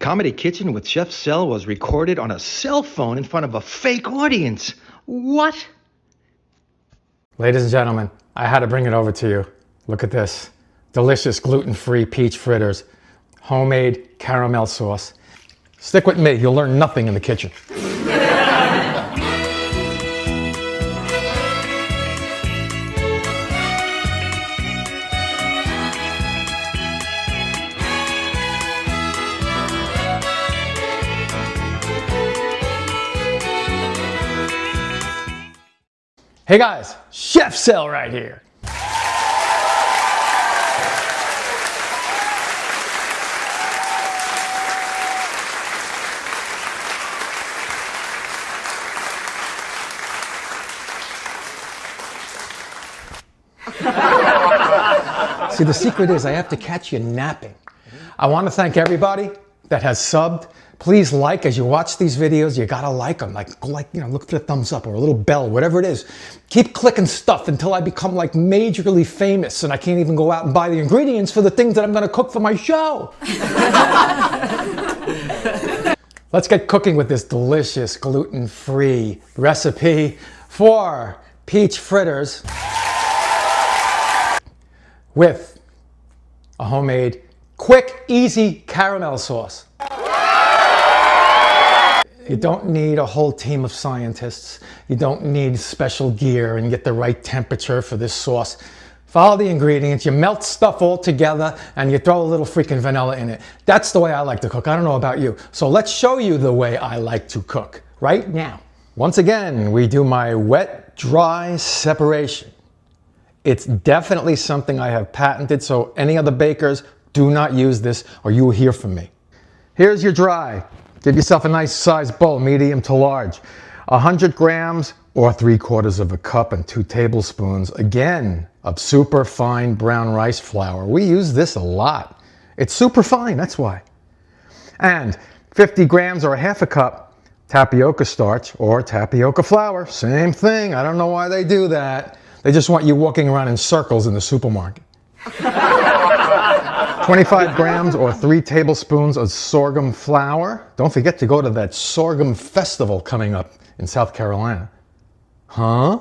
Comedy Kitchen with Chef Cell was recorded on a cell phone in front of a fake audience. What? Ladies and gentlemen, I had to bring it over to you. Look at this. Delicious gluten-free peach fritters. Homemade caramel sauce. Stick with me, you'll learn nothing in the kitchen. Hey guys, Chef Cell right here. See, the secret is I have to catch you napping. I want to thank everybody that has subbed. Please like as you watch these videos. You gotta like them. Like, look for the thumbs up or a little bell, whatever it is. Keep clicking stuff until I become like majorly famous and I can't even go out and buy the ingredients for the things that I'm gonna cook for my show. Let's get cooking with this delicious gluten-free recipe for peach fritters with a homemade, quick, easy caramel sauce. You don't need a whole team of scientists. You don't need special gear and get the right temperature for this sauce. Follow the ingredients, you melt stuff all together and you throw a little freaking vanilla in it. That's the way I like to cook. I don't know about you. So let's show you the way I like to cook right now. Once again, we do my wet-dry separation. It's definitely something I have patented, so any other bakers, do not use this or you will hear from me. Here's your dry. Give yourself a nice sized bowl, medium to large. 100 grams or 3/4 of a cup and 2 tablespoons, again, of super fine brown rice flour. We use this a lot. It's super fine, that's why. And 50 grams or 1/2 cup tapioca starch or tapioca flour. Same thing, I don't know why they do that. They just want you walking around in circles in the supermarket. 25 grams or 3 tablespoons of sorghum flour. Don't forget to go to that sorghum festival coming up in South Carolina. Huh?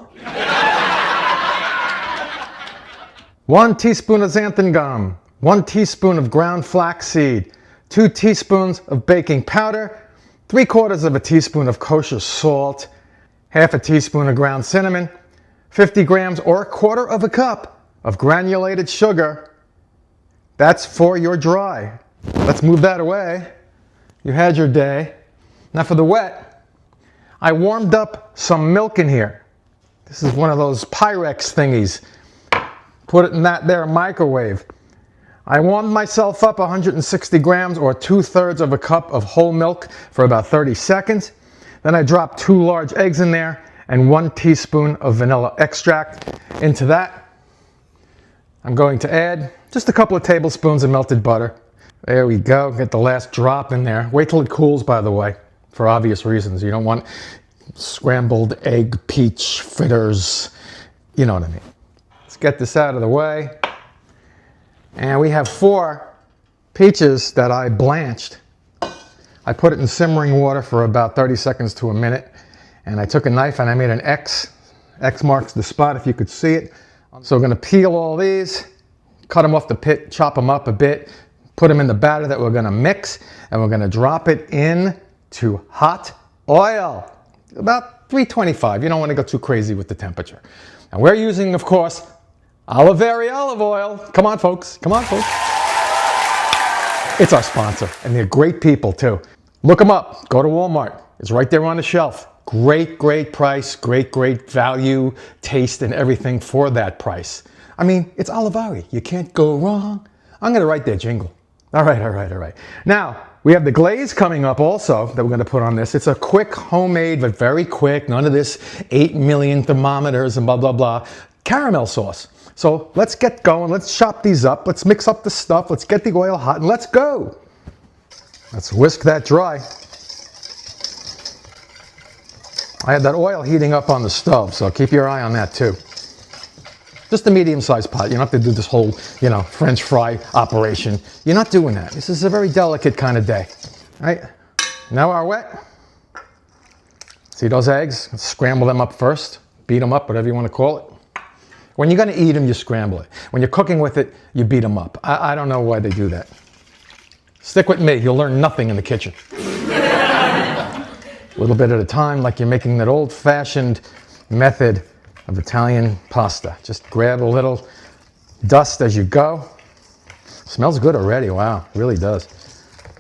1 teaspoon of xanthan gum, 1 teaspoon of ground flaxseed, 2 teaspoons of baking powder, 3/4 of a teaspoon of kosher salt, 1/2 teaspoon of ground cinnamon, 50 grams or 1/4 of a cup of granulated sugar. That's for your dry. Let's move that away. You had your day. Now for the wet, I warmed up some milk in here. This is one of those Pyrex thingies. Put it in that there microwave. I warmed myself up 160 grams or 2/3 of a cup of whole milk for about 30 seconds. Then I dropped 2 large eggs in there and 1 teaspoon of vanilla extract. Into that, I'm going to add just a couple of tablespoons of melted butter. There we go, get the last drop in there. Wait till it cools, by the way, for obvious reasons. You don't want scrambled egg peach fritters, you know what I mean. Let's get this out of the way. And we have 4 peaches that I blanched. I put it in simmering water for about 30 seconds to a minute. And I took a knife and I made an X. X marks the spot if you could see it. So we're gonna peel all these, cut them off the pit, chop them up a bit, put them in the batter that we're gonna mix, and we're gonna drop it into hot oil. About 325, you don't wanna go too crazy with the temperature. And we're using, of course, 𝐬𝐵𝐸 olive oil. Come on, folks, come on, folks. It's our sponsor, and they're great people too. Look them up, go to Walmart. It's right there on the shelf. Great, great price, great, great value, taste, and everything for that price. I mean, it's 𝐬𝐵𝐸. You can't go wrong. I'm going to write their jingle. All right, all right, all right. Now, we have the glaze coming up also that we're going to put on this. It's a quick, homemade, but very quick, none of this 8 million thermometers and blah, blah, blah, caramel sauce. So let's get going. Let's chop these up. Let's mix up the stuff. Let's get the oil hot and let's go. Let's whisk that dry. I had that oil heating up on the stove, so keep your eye on that too. Just a medium-sized pot. You don't have to do this whole, French fry operation. You're not doing that. This is a very delicate kind of day. right, now our wet. See those eggs? Scramble them up first, beat them up, whatever you want to call it. When you're going to eat them, you scramble it. When you're cooking with it, you beat them up. I don't know why they do that. Stick with me, you'll learn nothing in the kitchen. A little bit at a time, like you're making that old-fashioned method of Italian pasta. Just grab a little dust as you go. Smells good already, wow, it really does.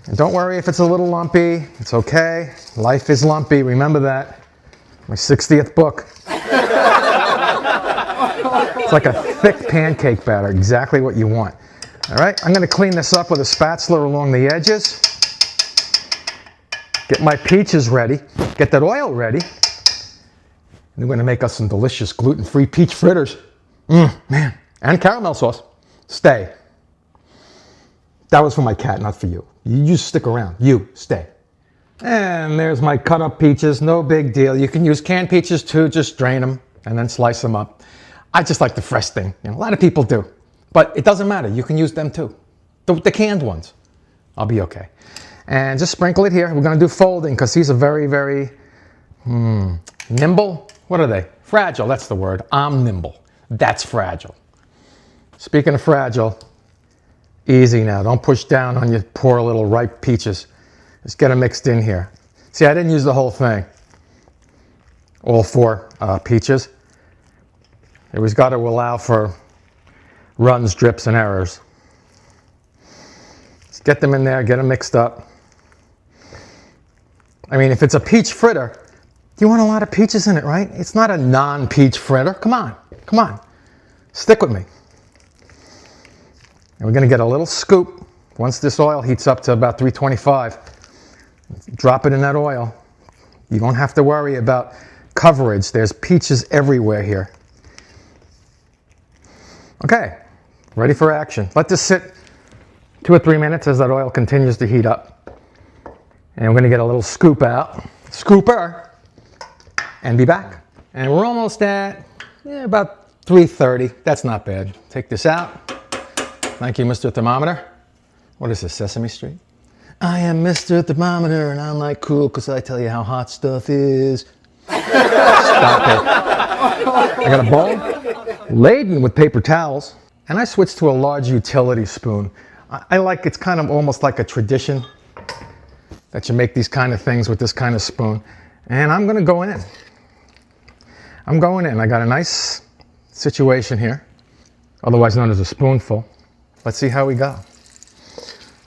And don't worry if it's a little lumpy, it's okay. Life is lumpy, remember that. My 60th book. It's like a thick pancake batter, exactly what you want. All right, I'm gonna clean this up with a spatula along the edges. Get my peaches ready, get that oil ready. And we're gonna make us some delicious gluten-free peach fritters. Man, and caramel sauce. Stay. That was for my cat, not for you. You just stick around. You, stay. And there's my cut up peaches, no big deal. You can use canned peaches too, just drain them and then slice them up. I just like the fresh thing. You know, a lot of people do. But it doesn't matter, you can use them too. The canned ones. I'll be okay. And just sprinkle it here. We're gonna do folding because these are very, very nimble. What are they? Fragile, that's the word. I'm nimble. That's fragile. Speaking of fragile, easy now. Don't push down on your poor little ripe peaches. Just get them mixed in here. See, I didn't use the whole thing. All 4 peaches. It was got to allow for runs, drips, and errors. Just get them in there, get them mixed up. I mean, if it's a peach fritter, you want a lot of peaches in it, right? It's not a non-peach fritter. Come on, come on. Stick with me. And we're gonna get a little scoop. Once this oil heats up to about 325, drop it in that oil. You don't have to worry about coverage. There's peaches everywhere here. Okay, ready for action. Let this sit 2 or 3 minutes as that oil continues to heat up. And we're gonna get a little scoop out, scooper, and be back. And we're almost at about 330. That's not bad. Take this out. Thank you, Mr. Thermometer. What is this, Sesame Street? I am Mr. Thermometer, and I'm like cool because I tell you how hot stuff is. Stop it. I got a bowl laden with paper towels, and I switched to a large utility spoon. I like, it's kind of almost like a tradition that you make these kind of things with this kind of spoon. And I'm gonna go in. I'm going in. I got a nice situation here, otherwise known as a spoonful. Let's see how we go.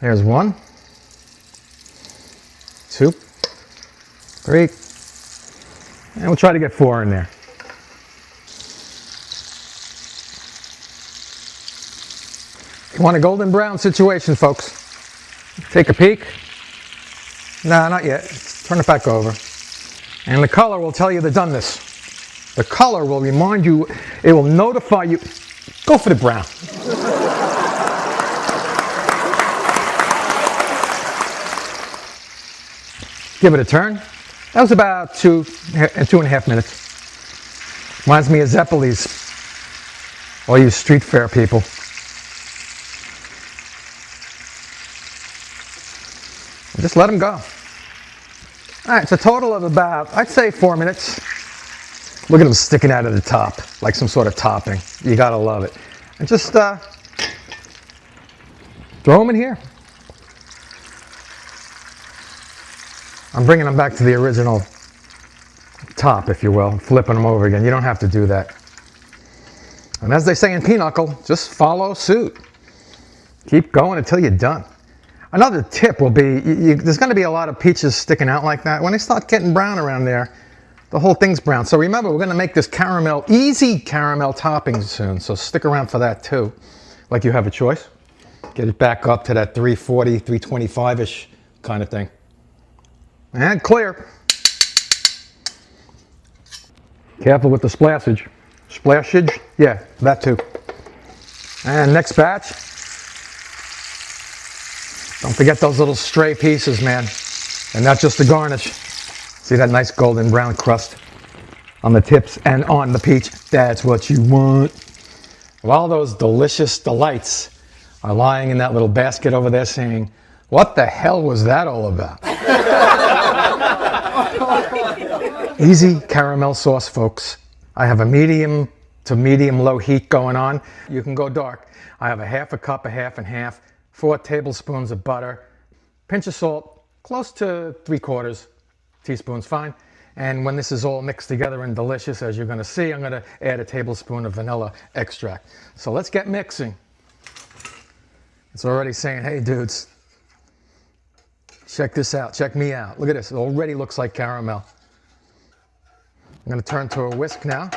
There's 1, 2, 3, and we'll try to get 4 in there. You want a golden brown situation, folks. Take a peek. No, not yet. Turn it back over. And the color will tell you the doneness. The color will remind you, it will notify you. Go for the brown. Give it a turn. That was about 2.5 minutes. Reminds me of Zeppeli's. All you street fair people. Just let them go. All right, it's a total of about, I'd say 4 minutes. Look at them sticking out of the top, like some sort of topping. You gotta love it. And just throw them in here. I'm bringing them back to the original top, if you will, flipping them over again. You don't have to do that. And as they say in Pinochle, just follow suit. Keep going until you're done. Another tip will be, there's going to be a lot of peaches sticking out like that. When they start getting brown around there, the whole thing's brown. So remember, we're going to make this caramel, easy caramel topping soon. So stick around for that too, like you have a choice. Get it back up to that 340, 325-ish kind of thing. And clear. Careful with the splashage. Splashage? Yeah, that too. And next batch. Don't forget those little stray pieces, man. And not just the garnish. See that nice golden brown crust on the tips and on the peach? That's what you want. While those delicious delights are lying in that little basket over there saying, what the hell was that all about? Easy caramel sauce, folks. I have a medium to medium-low heat going on. You can go dark. I have a half a cup, a half and half, 4 tablespoons of butter, pinch of salt, close to 3/4 teaspoons, fine. And when this is all mixed together and delicious, as you're going to see, I'm going to add a tablespoon of vanilla extract. So let's get mixing. It's already saying, hey dudes, check this out, check me out. Look at this, it already looks like caramel. I'm going to turn to a whisk now.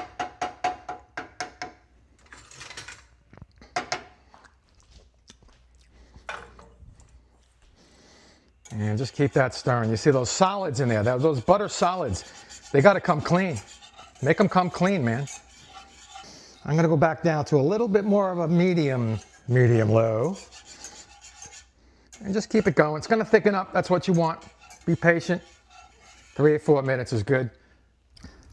And just keep that stirring. You see those solids in there, those butter solids, they got to come clean. Make them come clean, man. I'm going to go back down to a little bit more of a medium-low. And just keep it going. It's going to thicken up. That's what you want. Be patient. 3 or 4 minutes is good.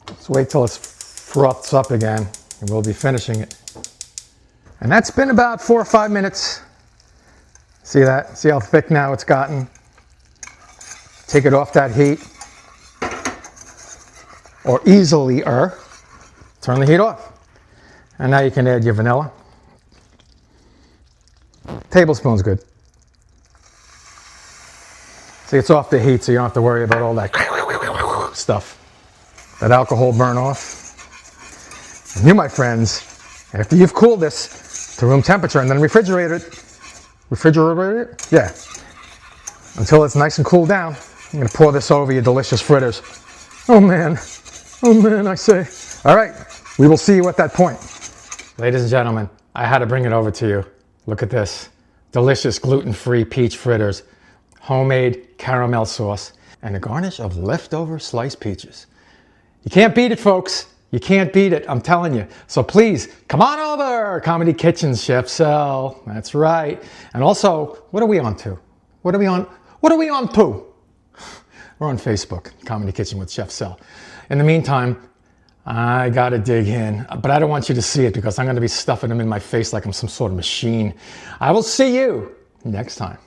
Let's wait till it froths up again, and we'll be finishing it. And that's been about 4 or 5 minutes. See that? See how thick now it's gotten? Take it off that heat. Or easily turn the heat off. And now you can add your vanilla. Tablespoon's good. See, it's off the heat, so you don't have to worry about all that stuff. That alcohol burn off. And you, my friends, after you've cooled this to room temperature and then refrigerate it, yeah, until it's nice and cooled down, I'm gonna pour this over your delicious fritters. Oh man, I say. All right, we will see you at that point. Ladies and gentlemen, I had to bring it over to you. Look at this, delicious gluten-free peach fritters, homemade caramel sauce, and a garnish of leftover sliced peaches. You can't beat it, folks. You can't beat it, I'm telling you. So please, come on over, Comedy Kitchen's Chef Cell. That's right. And also, what are we on to? What are we on to? We're on Facebook, Comedy Kitchen with Chef Cell. In the meantime, I gotta dig in, but I don't want you to see it because I'm gonna be stuffing them in my face like I'm some sort of machine. I will see you next time.